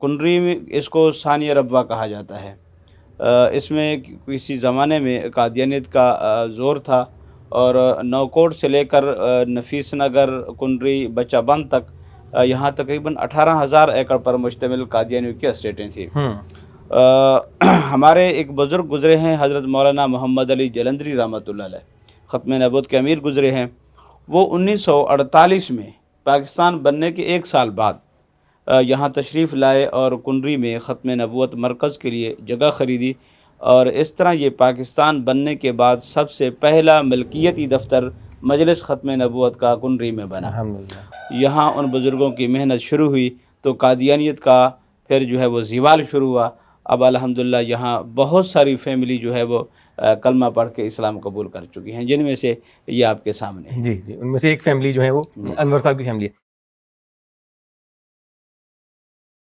कुनरी में इसको सानिया रब्वा कहा जाता है। इसमें किसी ज़माने में कादियानियत का ज़ोर था और नौकोट से लेकर नफीस नगर, कुनरी, बच्चाबंद तक यहाँ तकरीबन 18,000 एकड़ पर मुश्तमिल कादियानियों की एस्टेटें थी। हमारे एक बुज़ुर्ग गुज़रे हैं, हज़रत मौलाना मोहम्मद अली जलंधरी रहमतुल्लाह अलैह, ख़त्म नबूवत के अमीर गुज़रे हैं। वो 1948 में पाकिस्तान बनने के 1 साल बाद यहाँ तशरीफ़ लाए और कुनरी में ख़त्म नबूवत मरकज़ के लिए जगह ख़रीदी और इस तरह ये पाकिस्तान बनने के बाद सबसे पहला मिल्कियती दफ्तर मजलिस ख़त्म नबूवत का कुनरी में बना। अल्हम्दुलिल्लाह। यहाँ उन बुज़ुर्गों की मेहनत शुरू हुई तो कादियानियत का फिर जो है वो ज़ीवाल शुरू हुआ। अब अल्हम्दुलिल्लाह यहाँ बहुत सारी फ़ैमिली जो है वो कलमा पढ़ के इस्लाम कबूल कर चुकी हैं, जिनमें से ये आपके सामने है। जी, जी। उनमें से एक फ़ैमिली जो है वो अनवर साहब की फ़ैमिली है।